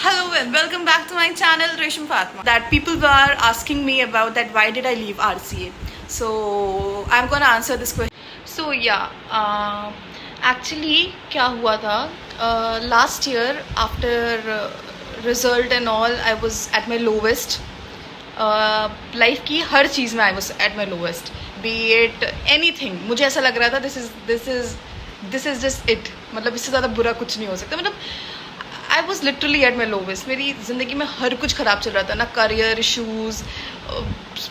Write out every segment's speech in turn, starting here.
Hello and welcome back to my channel Resham Fatma. That people were asking me about that why did I leave RCA. So I'm gonna answer this question. So yeah, actually क्या हुआ था last year after result and all I was at my lowest. Life की हर चीज़ में आई was at my lowest B it any thing. मुझे ऐसा लग रहा था दिस इज़ जस्ट इट. मतलब इससे ज़्यादा बुरा कुछ नहीं हो सकता. मतलब I was literally eight my lowest. मेरी ज़िंदगी में हर कुछ ख़राब चल रहा था. ना करियर इशूज़,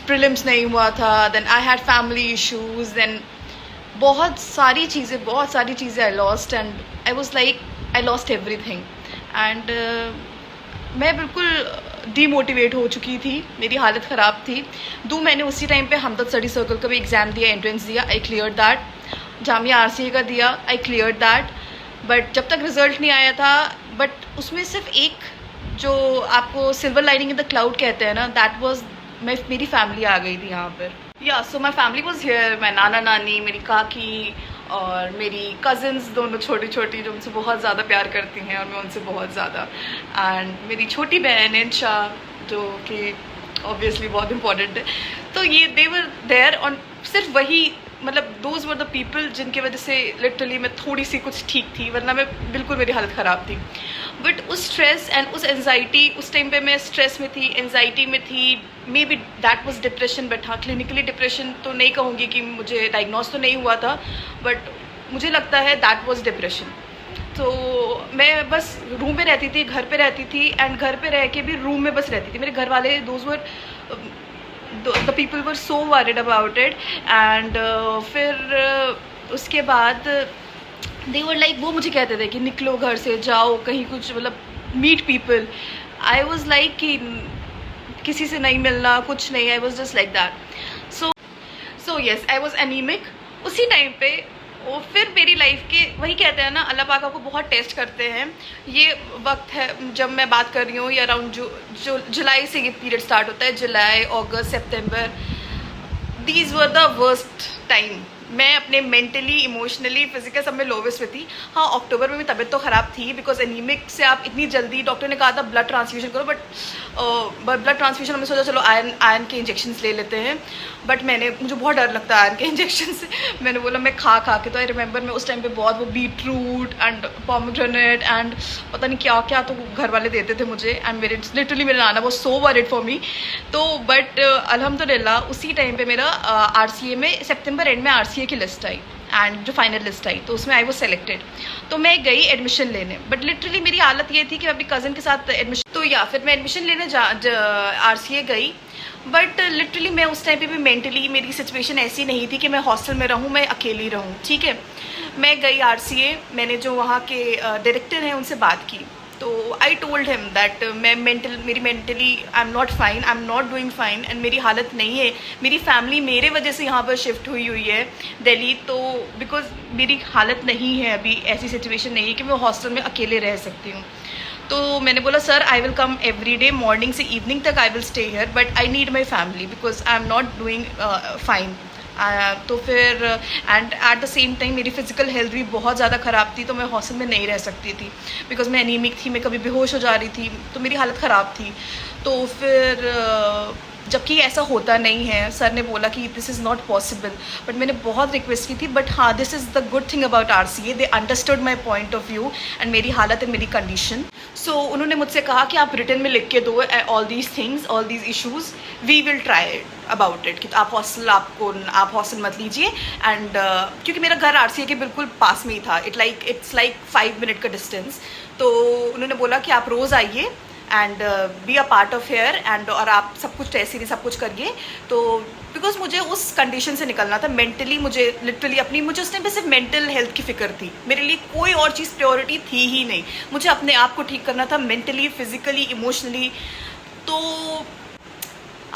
प्रीलिम्स नहीं हुआ था, then I had family issues, then बहुत सारी चीज़ें I lost and I was like I lost everything. And मैं बिल्कुल डीमोटिवेट हो चुकी थी. मेरी हालत ख़राब थी. मैंने उसी टाइम पे हमदर्द स्टडी सर्कल का भी एग्ज़ाम दिया, एंट्रेंस दिया, I clear that. Jamia RCA का दिया, आई क्लियर दैट. बट जब तक रिज़ल्ट नहीं आया था, बट उसमें सिर्फ एक जो आपको silver lining in the cloud कहते हैं ना, दैट वाज मेरी फैमिली आ गई थी यहाँ पर. या सो माई फैमिली वॉज हियर. मैं नाना नानी, मेरी काकी और मेरी कज़न्स दोनों छोटी छोटी जो मुझसे बहुत ज़्यादा प्यार करती हैं और मैं उनसे बहुत ज़्यादा. एंड मेरी छोटी बहन इंशा जो कि ऑब्वियसली बहुत इम्पॉर्टेंट है. तो ये दे वर देयर ऑन. सिर्फ वही, मतलब दोज वर द पीपल जिनकी वजह से लिटरली मैं थोड़ी सी कुछ ठीक थी, वरना मैं बिल्कुल मेरी हालत ख़राब थी. बट उस स्ट्रेस एंड उस एनजाइटी, उस टाइम पे मैं स्ट्रेस में थी, एनजाइटी में थी. May be that was depression. But हाँ, क्लिनिकली डिप्रेशन तो नहीं कहूँगी कि मुझे डायग्नोज तो नहीं हुआ था, बट मुझे लगता है दैट वाज डिप्रेशन. तो मैं बस रूम पे रहती थी, घर पे रहती थी, एंड घर पे रह के भी रूम में बस रहती थी. मेरे घर वाले those were the people were so worried about it. And फिर उसके बाद दे वर लाइक, वो मुझे कहते थे कि निकलो घर से, जाओ कहीं, कुछ मतलब meet people. I was like कि किसी से नहीं मिलना, कुछ नहीं. I was just like that. So yes, I was anaemic उसी टाइम पे. और फिर मेरी लाइफ के, वही कहते हैं ना, अल्लाह पाक आपको बहुत टेस्ट करते हैं. ये वक्त है जब मैं बात कर रही हूँ, या अराउंड जो जुलाई से ये पीरियड स्टार्ट होता है. जुलाई, अगस्त, सितंबर, these were the worst time. मैं अपने मेंटली, इमोशनली, फिजिकल सब में लोवेस्ट में थी. हाँ, अक्टूबर में मेरी तबीयत तो ख़राब थी बिकॉज एनीमिक से आप इतनी जल्दी, डॉक्टर ने कहा था ब्लड ट्रांसफ्यूजन करो, बट ब्लड ट्रांसफ्यूजन हमने सोचा चलो आयरन के इंजेक्शंस ले लेते हैं. बट मुझे बहुत डर लगता है आयरन के इंजेक्शन से. मैंने बोला मैं खा के, तो आई रिमेंबर मैं उस टाइम पे बहुत वो बीटरूट एंड पोमेग्रेनेट एंड पता नहीं क्या क्या तो घर वाले देते थे मुझे. एंड लिटरली मेरे नाना वो सो वरिड फॉर मी. तो बट अल्हम्दुलिल्लाह उसी टाइम पे मेरा RCA में सितंबर एंड में RCA की लिस्ट आई, एंड जो फाइनल लिस्ट आई तो उसमें आई वो सेलेक्टेड. तो मैं गई एडमिशन लेने. बट लिटरली मेरी हालत ये थी कि मैं अपनी कज़न के साथ एडमिशन, तो या फिर मैं एडमिशन लेने RCA गई. बट लिटरली मैं उस टाइम पे भी मेंटली मेरी सिचुएशन ऐसी नहीं थी कि मैं हॉस्टल में रहूँ, मैं अकेली रहूँ. ठीक है, मैं गई RCA. मैंने जो वहाँ के डायरेक्टर हैं उनसे बात की. तो आई टोल्ड हिम दैट मेरी mentally I am not fine, I am not doing fine, and मेरी हालत नहीं है. मेरी फैमिली मेरे वजह से यहाँ पर शिफ्ट हुई है दिल्ली. तो बिकॉज मेरी हालत नहीं है अभी, ऐसी सिचुएशन नहीं है कि मैं हॉस्टल में अकेले रह सकती हूँ. तो मैंने बोला sir I will come every day, morning से इवनिंग तक I will stay here, but I need my family because I am not doing fine. तो फिर and at the same time मेरी फ़िज़िकल हेल्थ भी बहुत ज़्यादा ख़राब थी. तो मैं हॉस्टल में नहीं रह सकती थी बिकॉज मैं एनीमिक थी, मैं कभी बेहोश हो जा रही थी, तो मेरी हालत ख़राब थी. तो फिर जबकि ऐसा होता नहीं है, सर ने बोला कि this is not possible. But मैंने बहुत रिक्वेस्ट की थी. बट हाँ, this is the good thing about RCA, they understood my point of view and मेरी हालत एंड मेरी कंडीशन. सो उन्होंने मुझसे कहा कि आप रिटर्न में लिख के दो all these things, all these issues, we will try about it. कि आप हॉस्टल मत लीजिए. एंड क्योंकि मेरा घर RCA के बिल्कुल पास में ही था, इट्स लाइक 5 मिनट का डिस्टेंस. तो उन्होंने बोला कि आप रोज़ आइए and be a part of here and, और आप सब कुछ टेस्ट सीरीज सब कुछ करिए. तो बिकॉज मुझे उस कंडीशन से निकलना था मेंटली. मुझे लिटरली मुझे उस टाइम पे सिर्फ मेंटल हेल्थ की फ़िक्र थी. मेरे लिए कोई और चीज़ प्रायोरिटी थी ही नहीं. मुझे अपने आप को ठीक करना था मेंटली, फिजिकली, इमोशनली. तो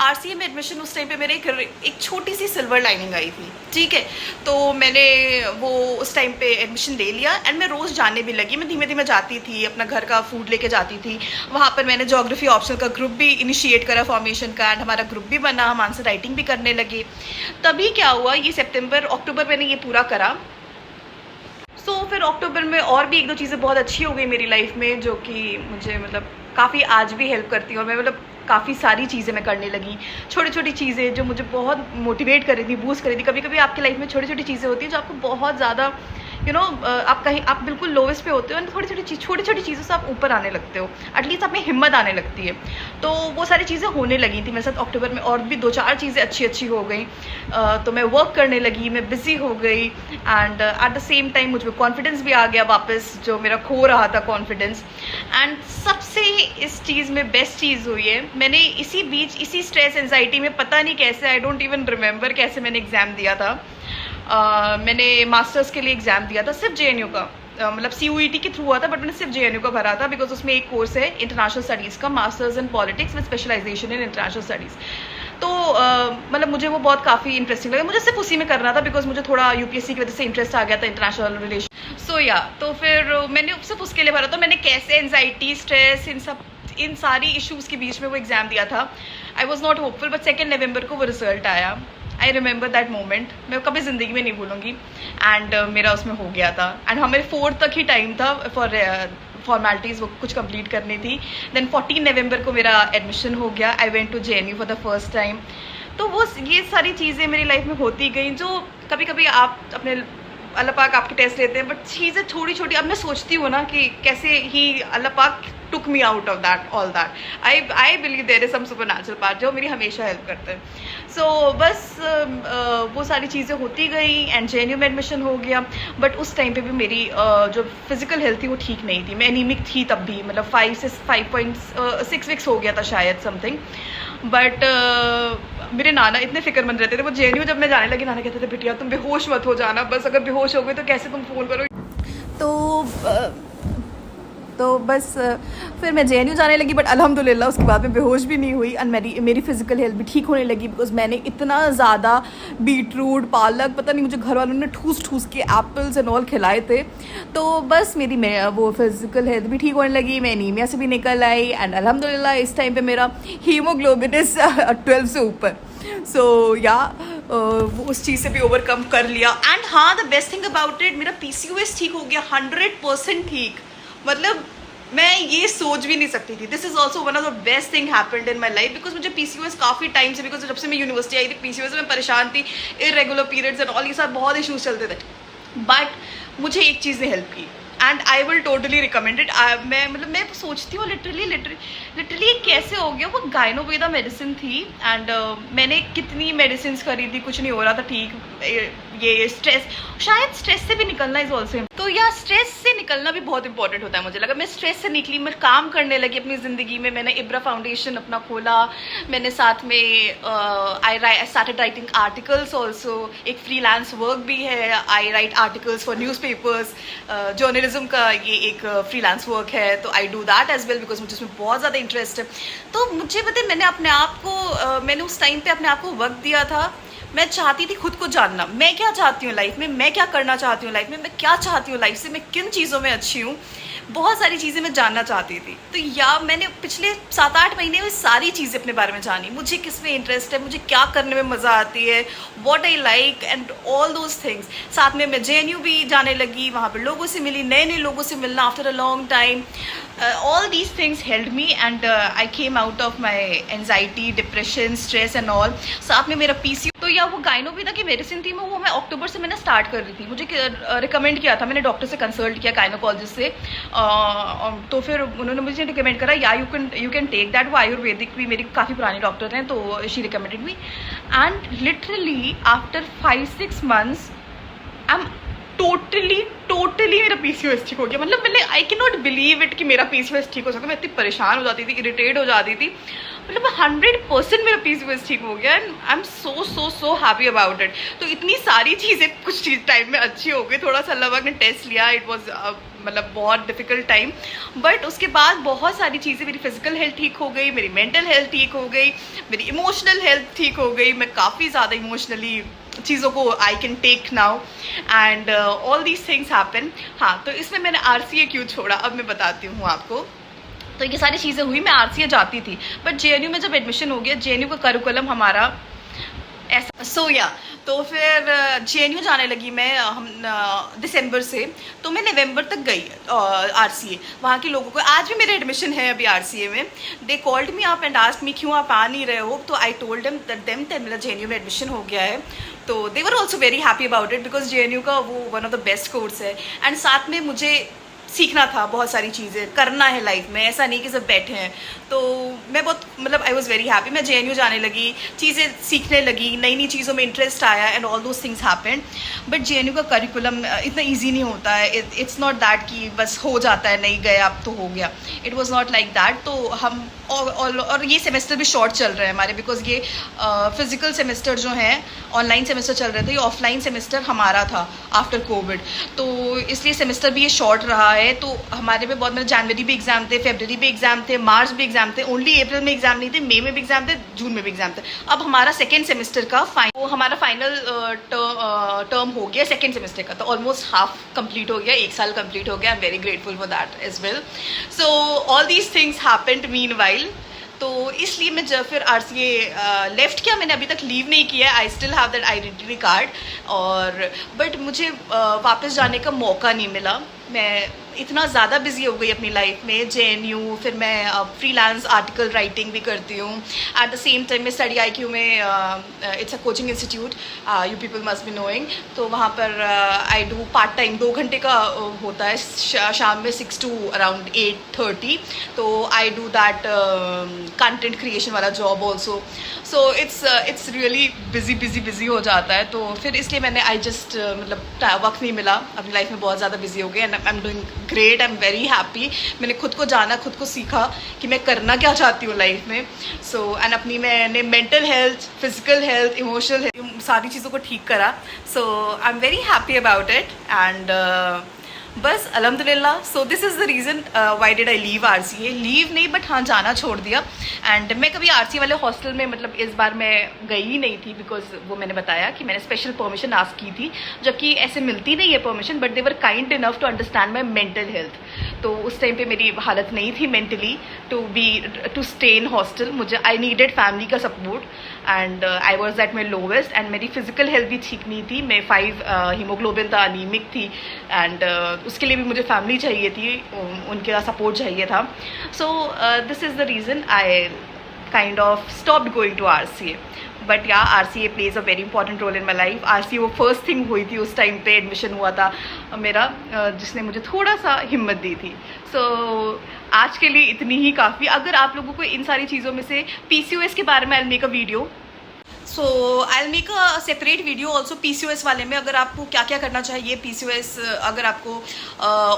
RCA में एडमिशन उस टाइम पे मेरे एक छोटी सी सिल्वर लाइनिंग आई थी. ठीक है, तो मैंने वो उस टाइम पे एडमिशन ले लिया एंड मैं रोज़ जाने भी लगी. मैं धीमे धीमे जाती थी, अपना घर का फूड लेके जाती थी. वहाँ पर मैंने ज्योग्राफी ऑप्शनल का ग्रुप भी इनिशिएट करा, फॉर्मेशन का, एंड हमारा ग्रुप भी बना. हम आंसर राइटिंग भी करने लगे. तभी क्या हुआ, ये सितंबर अक्टूबर मैंने ये पूरा करा. सो फिर अक्टूबर में और भी 1-2 चीज़ें बहुत अच्छी हो गई मेरी लाइफ में, जो कि मुझे मतलब काफ़ी आज भी हेल्प करती है। और मैं मतलब काफ़ी सारी चीज़ें मैं करने लगी, छोटी छोटी चीज़ें जो मुझे बहुत मोटिवेट कर रही थी, बूस्ट कर रही थी। कभी कभी आपकी लाइफ में छोटी छोटी चीज़ें होती हैं जो आपको बहुत ज़्यादा आप बिल्कुल लोवेस्ट पे होते हो, और छोटी छोटी चीज़ों से आप ऊपर आने लगते हो, एटलीस्ट आप में हिम्मत आने लगती है। तो वो सारी चीज़ें होने लगी थी मेरे साथ अक्टूबर में, और भी 2-4 चीज़ें अच्छी हो गई। तो मैं वर्क करने लगी, मैं बिज़ी हो गई, and at the same time मुझ में कॉन्फिडेंस भी आ गया वापस, जो मेरा खो रहा था कॉन्फिडेंस। एंड सबसे इस चीज़ में बेस्ट चीज़ हुई है, मैंने इसी बीच, इसी स्ट्रेस एंजाइटी में, पता नहीं कैसे, आई डोंट इवन रिमेंबर कैसे मैंने एग्ज़ाम दिया था। मैंने मास्टर्स के लिए एग्ज़ाम दिया था, सिर्फ JNU का, मतलब CUET के थ्रू हुआ था, बट मैंने सिर्फ JNU का भरा था, बिकॉज उसमें एक कोर्स है इंटरनेशनल स्टडीज़ का, masters in politics with specialisation in international studies. तो मतलब मुझे वो बहुत काफ़ी इंटरेस्टिंग लगा, मुझे सिर्फ उसी में करना था, बिकॉज मुझे थोड़ा UPSC की वजह से इंटरेस्ट आ गया था इंटरनेशनल रिलेशन। सो या, तो फिर मैंने सिर्फ उसके लिए भरा था। मैंने कैसे एनजाइटी, स्ट्रेस, इन सारी इश्यूज़ के बीच में वो एग्ज़ाम दिया था। I was not hopeful, but 2 नवंबर को वो रिजल्ट आया। आई रिमेंबर दैट मोमेंट, मैं कभी ज़िंदगी में नहीं भूलूंगी। एंड मेरा उसमें हो गया था, एंड हमें 4 तक ही टाइम था फॉर फॉर्मेलिटीज़ वो कुछ कंप्लीट करनी थी। देन 14 नवंबर को मेरा एडमिशन हो गया। I went to JNU for the first time. तो वो ये सारी चीज़ें मेरी लाइफ में होती गई, जो कभी कभी आप अपने अल्लाह पाक आपके टेस्ट लेते हैं, बट चीज़ें छोटी छोटी, अब मैं सोचती हूँ ना कि कैसे ही अल्लाह पाक took me out of that, all that. I believe there is some supernatural part जो मेरी हमेशा हेल्प करते हैं। सो बस वो सारी चीज़ें होती गई, एंड JNU में एडमिशन हो गया। बट उस टाइम पे भी मेरी जो फिजिकल हेल्थ थी वो ठीक नहीं थी, मैं एनीमिक थी तब भी, मतलब 5 से 5.6 वीक्स हो गया था शायद, समथिंग। बट मेरे नाना इतने फिक्रमंद रहते थे। वो JNU जब मैं जाने लगी, नाना कहते थे बिटिया तुम बेहोश मत हो जाना, बस अगर बेहोश हो गए तो कैसे तुम फ़ोन करो। तो बस फिर मैं JNU जाने लगी, बट अल्हम्दुलिल्लाह उसके बाद मैं बेहोश भी नहीं हुई, एंड मेरी फिजिकल हेल्थ भी ठीक होने लगी, बिकॉज मैंने इतना ज़्यादा बीटरूट, पालक, पता नहीं मुझे घर वालों ने ठूस के एप्पल्स एंड ऑल खिलाए थे। तो बस मेरी वो फिजिकल हेल्थ भी ठीक होने लगी, मैं एनीमिया से भी निकल आई, एंड अल्हम्दुलिल्लाह इस टाइम पे मेरा हीमोग्लोबिन इज 12 से ऊपर। सो या वो उस चीज़ से भी ओवरकम कर लिया। एंड हाँ, the best thing about it, मेरा PCOS ठीक हो गया, 100% ठीक। मतलब मैं ये सोच भी नहीं सकती थी। This is also one of the best thing happened in my life, because मुझे PCOS काफ़ी टाइम से, बिकॉज जब से मैं यूनिवर्सिटी आई थी PCOS से मैं परेशान थी, इरेगुलर पीरियड्स एंड ऑल, ये सब बहुत इशूज़ चलते थे। बट मुझे एक चीज़ ने हेल्प की, and I will totally recommend it. मैं सोचती हूँ लिटरली कैसे हो गया। वो गायनोवेदा मेडिसिन थी, एंड मैंने कितनी मेडिसिन खरीदी, कुछ नहीं हो रहा था ठीक। ये शायद स्ट्रेस से भी निकलना इज ऑल्सो। तो या स्ट्रेस से निकलना भी बहुत इंपॉर्टेंट होता है। मुझे लगा मैं स्ट्रेस से निकली, मैं काम करने लगी अपनी ज़िंदगी में। मैंने इब्रा फाउंडेशन अपना खोला, मैंने साथ में I started writing articles also, एक फ्रीलांस वर्क भी है, I write articles for newspapers, journalism का ये एक फ्रीलांस वर्क है, तो I do that as well, because मुझे उसमें बहुत ज़्यादा इंटरेस्ट है। तो मुझे पता है, मैंने अपने आप को मैंने उस टाइम पे अपने आप को वक्त दिया था। मैं चाहती थी खुद को जानना, मैं क्या चाहती हूँ लाइफ में, मैं क्या करना चाहती हूँ लाइफ में, मैं क्या चाहती हूँ लाइफ से, मैं किन चीज़ों में अच्छी हूँ। बहुत सारी चीज़ें मैं जानना चाहती थी। तो या मैंने पिछले 7-8 महीने में सारी चीज़ें अपने बारे में जानी, मुझे किस में इंटरेस्ट है, मुझे क्या करने में मज़ा आती है, what I like and all those things. साथ में मैं JNU भी जाने लगी, वहाँ पर लोगों से मिली, नए नए लोगों से मिलना after a long time. All these things held me, and I came out of my anxiety, depression, stress and all. साथ में मेरा PCOS, तो या वो गायनोवेदा की मेडिसिन थी, वो मैं अक्टूबर से मैंने स्टार्ट कर रही थी। मुझे रिकमेंड किया था, मैंने डॉक्टर से कंसल्ट किया, गायनोकोलॉजिस्ट से। तो फिर उन्होंने मुझे रिकमेंड करा, या यू कैन टेक दैट। वो आयुर्वेदिक भी, मेरी काफ़ी पुरानी डॉक्टर हैं, तो she recommended me. And literally after 5-6 months I am totally मेरा PCOS ठीक हो गया। मतलब मैंने I can not believe it कि मेरा PCOS ठीक हो सकता। मैं इतनी परेशान हो जाती थी, इरिटेट हो जाती थी, मतलब 100% मेरा PCOS ठीक हो गया, and I am so happy about it. तो इतनी सारी चीज़ें कुछ टाइम में अच्छी हो गई। थोड़ा सा अल्लाह पाक ने टेस्ट लिया, इट वॉज मतलब बहुत डिफ़िकल्ट टाइम, बट उसके बाद बहुत सारी चीज़ें, मेरी फिजिकल हेल्थ ठीक हो गई, मेरी मेंटल हेल्थ ठीक हो गई, मेरी इमोशनल हेल्थ ठीक हो गई। मैं काफ़ी ज़्यादा इमोशनली चीज़ों को I can take now, and all these things happen. हाँ, तो इसमें मैंने RCA क्यों छोड़ा, अब मैं बताती हूँ आपको। तो ये सारी चीज़ें हुई, मैं RCA जाती थी, बट JNU में जब एडमिशन हो गया, JNU का करिकुलम हमारा ऐसा। सो या तो फिर JNU जाने लगी मैं हम दिसंबर से। तो मैं नवंबर तक गई RCA। वहाँ के लोगों को आज भी मेरे एडमिशन है अभी RCA में। They called me up and asked me क्यों आप आ नहीं रहे हो। तो आई टोल्ड देम मेरा JNU में एडमिशन हो गया है। तो they were also very happy about it because JNU का वो one of the best course है। एंड साथ में मुझे सीखना था, बहुत सारी चीज़ें करना है लाइफ में, ऐसा नहीं कि सब बैठे हैं। तो मैं बहुत मतलब आई वॉज वेरी हैप्पी। मैं JNU जाने लगी, चीज़ें सीखने लगी, नई नई चीज़ों में इंटरेस्ट आया and all those things happened. But JNU का करिकुलम इतना ईजी नहीं होता है। इट्स नॉट दैट कि बस हो जाता है, नहीं गए अब तो हो गया। It was not like that. तो हम और ये सेमेस्टर भी शॉर्ट चल रहे हैं हमारे बिकॉज ये फिजिकल सेमेस्टर जो हैं ऑनलाइन सेमेस्टर चल रहे थे, ये ऑफलाइन सेमेस्टर हमारा था आफ्टर कोविड। तो इसलिए सेमेस्टर भी ये शॉर्ट रहा है। तो हमारे में बहुत मतलब जनवरी भी एग्जाम थे, फरवरी भी एग्जाम थे, मार्च भी एग्जाम थे, ओनली अप्रैल में एग्जाम नहीं थे, मई में भी एग्जाम थे, जून में भी एग्जाम थे। अब हमारा सेकेंड सेमेस्टर का हमारा फाइनल टर्म हो गया सेकेंड सेमेस्टर का। तो ऑलमोस्ट हाफ कंप्लीट हो गया, 1 साल कंप्लीट हो गया। I am very grateful for that as well. So all these things happened meanwhile. तो इसलिए मैं जब फिर RCA लेफ्ट किया, मैंने अभी तक लीव नहीं किया है। I still have that identity card. और बट मुझे वापस जाने का मौका नहीं मिला। मैं इतना ज़्यादा बिजी हो गई अपनी लाइफ में। JNU, फिर मैं फ्रीलांस आर्टिकल राइटिंग भी करती हूँ। एट द सेम टाइम मैं स्टडी IQ में it's a coaching institute, you people must be knowing. तो वहाँ पर आई डू पार्ट टाइम 2 घंटे का होता है शाम में 6 to around 8:30। तो I do that content creation वाला job also. So it's really busy हो जाता है। तो फिर इसलिए मैंने आई जस्ट मतलब वक्त नहीं मिला, अपनी लाइफ में बहुत ज़्यादा बिजी हो गई। And I am doing great, I am very happy. मैंने खुद को जाना, खुद को सीखा कि मैं करना क्या चाहती हूँ लाइफ में। सो एंड अपनी मैंने mental health, physical health, emotional health, सारी चीज़ों को ठीक करा। So I am very happy about it. And बस अल्हम्दुलिल्लाह। So this is the reason why did I leave RCA। Leave नहीं बट हाँ जाना छोड़ दिया। एंड मैं कभी RCA वाले हॉस्टल में मतलब इस बार मैं गई ही नहीं थी बिकॉज वो मैंने बताया कि मैंने स्पेशल परमिशन आस्क की थी, जबकि ऐसे मिलती नहीं है permission. But they were kind enough to understand my mental health. तो उस टाइम पे मेरी हालत नहीं थी mentally to stay in hostel. मुझे आई नीडेड फैमिली का support and I was at my lowest. And मेरी फिजिकल हेल्थ भी ठीक नहीं थी। मैं 5 हीमोग्लोबिन था, अनीमिक थी। एंड उसके लिए भी मुझे फैमिली चाहिए थी, उनका सपोर्ट चाहिए था। So this is the reason I kind of stopped going to RCA। But yeah RCA plays a very important role in my life. RCA वो फर्स्ट थिंग हुई थी उस टाइम पे एडमिशन हुआ था मेरा, जिसने मुझे थोड़ा सा हिम्मत दी थी। सो आज के लिए इतनी ही काफ़ी। अगर आप लोगों को इन सारी चीज़ों में से PCOS के बारे में I will make a video. So I will make a separate video also PCOS वाले में। अगर आपको क्या क्या करना चाहिए PCOS अगर आपको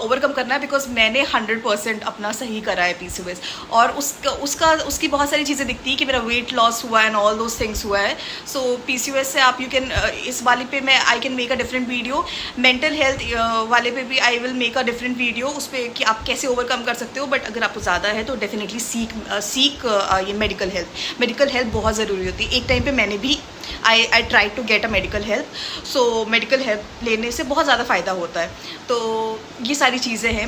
ओवरकम करना है, बिकॉज मैंने 100% अपना सही करा है PCOS। और उसकी बहुत सारी चीज़ें दिखती है कि मेरा वेट लॉस हुआ है एंड ऑल दोज थिंग्स हुआ है। सो PCOS से आप यू कैन इस वाले पे मैं I can make a different video. Mental health वाले पे भी I will make a different video उस पर कि आप कैसे ओवरकम कर सकते हो। बट अगर आपको ज़्यादा है तो डेफिनेटली सीख ये मेडिकल हेल्थ बहुत ज़रूरी होती है। एक टाइम पे मैंने भी I try to get a medical help. So medical help लेने से बहुत ज़्यादा फ़ायदा होता है। तो ये सारी चीज़ें हैं।